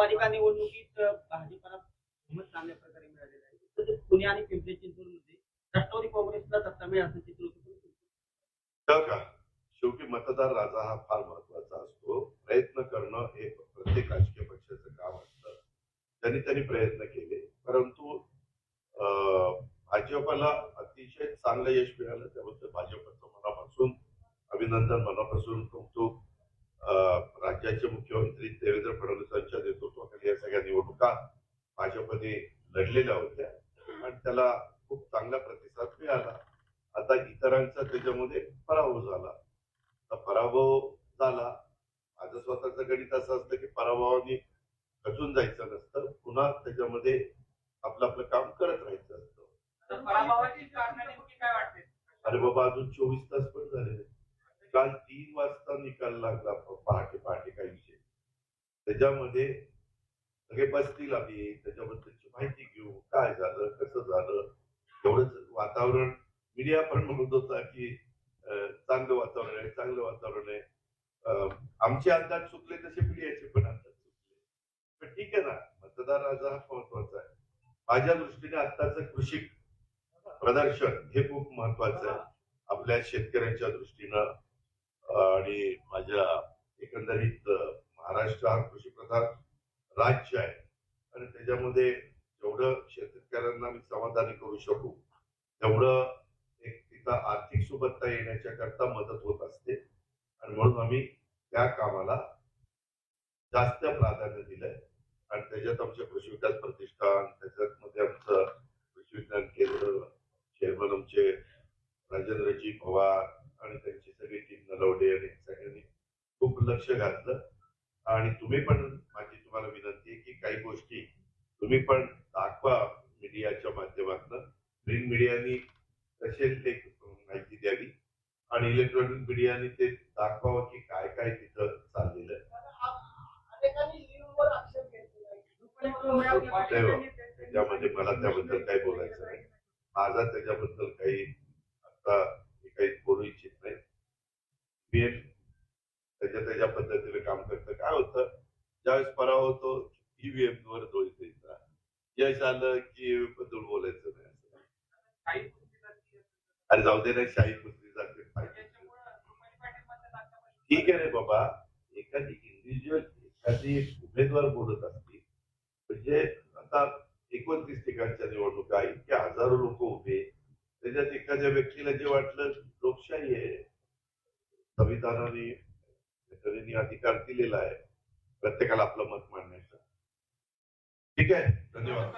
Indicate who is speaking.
Speaker 1: महापालिका निवडणुकीत भाजपला बहुमत चांगल्या प्रकारे मिळालेलं आहे. तसेच पुणे आणि पिंपरी चिंचवडमध्ये राष्ट्रवादी काँग्रेसला सत्ता मिळेल असं चित्र होतं.
Speaker 2: का शेवटी मतदार राजा हा फार महत्वाचा असतो. प्रयत्न करणं हे प्रत्येक राजकीय पक्षाचं काम असतं. त्यांनी प्रयत्न केले, परंतु भाजपला अतिशय चांगलं यश मिळालं. त्याबद्दल भाजपचं मनापासून अभिनंदन, मनापासून कौतुक. राज्याचे मुख्यमंत्री देवेंद्र फडणवीसांच्या नेतृत्वाखाली या सगळ्या निवडणुका भाजपने लढलेल्या होत्या आणि त्याला खूप चांगला प्रतिसाद मिळाला. आता इतरांचा त्याच्यामध्ये पराभव झाला. पराभव झाला. माझं स्वतःचं गणित असं असतं की पराभवाने खचून जायचं नसतं, पुन्हा त्याच्यामध्ये आपलं आपलं काम करत राहायचं असतं.
Speaker 1: पराभवाची कारणं नेमकी काय वाटते?
Speaker 2: अरे बाबा, अजून 24 तास पण झाले. काल 3 वाजता निकाल लागला, पहाटे काही विषय. त्याच्यामध्ये सगळे बसतील, आम्ही त्याच्याबद्दलची माहिती घेऊ, काय झालं, कसं झालं. एवढंच वातावरण. मीडिया पण म्हणत होता की चांगलं वातावरण आहे, चांगलं वातावरण आहे. आमचे अंदाज चुकले तसे मीडियाचे पण अंदाज चुकले. पण ठीक आहे ना, मतदार राजा हा महत्वाचा आहे. माझ्या दृष्टीने आत्ताचं कृषी प्रदर्शन हे खूप महत्वाचं आहे आपल्या शेतकऱ्यांच्या दृष्टीनं. आणि माझ्या एकंदरीत महाराष्ट्र हा कृषीप्रधान राज्य आहे आणि त्याच्यामध्ये जेवढं शेतकऱ्यांना मी समाधानी करू शकू तेवढं एक तिथं आर्थिक सुबत्ता येण्याच्या करता मदत होत असते आणि म्हणून आम्ही त्या कामाला जास्त प्राधान्य दिलंय. आणि त्याच्यात आमचे कृषी विकास प्रतिष्ठान, त्याच्यात मध्ये आमचं कृषी विज्ञान केंद्र, चेअरमन आमचे राजेंद्रजी पवार आणि त्यांची सगळी टीम नलवडे आणि सगळ्यांनी खूप लक्ष घातलं. आणि तुम्ही पण, माझी तुम्हाला विनंती आहे की काही गोष्टी तुम्ही पण दाखवा मीडियाच्या माध्यमातून. प्रिंट मीडियानी तसेच ते माहिती द्यावी आणि इलेक्ट्रॉनिक मीडियाने ते दाखवावं की काय काय तिथं चाललेलं आहे. त्यामध्ये मला त्याबद्दल काही बोलायचं नाही. माझा त्याच्याबद्दल काही आता मी काही बोलू इच्छित नाही. त्याच्या पद्धतीने काम करतं. काय होतं, ज्यावेळेस पराभव होतो ईव्हीएम वर दोष द्यायचा, यश आलं की बद्दल बोलायचं नाही. अरे जाऊ दे ना, शाही पुसली जाते. ठीक आहे रे बाबा, एखादी इंडिव्हिज्युअल एखादी उमेदवार बोलत असतील म्हणजे आता 29 ठिकाणच्या निवडणुका, इतके हजारो लोक उभे, त्याच्यात एखाद्या व्यक्तीला जे वाटलं, लोकशाही आहे, संविधानाने अधिकार दिलेला आहे प्रत्येकाला आपलं मत मांडण्याचा. ठीक आहे, धन्यवाद.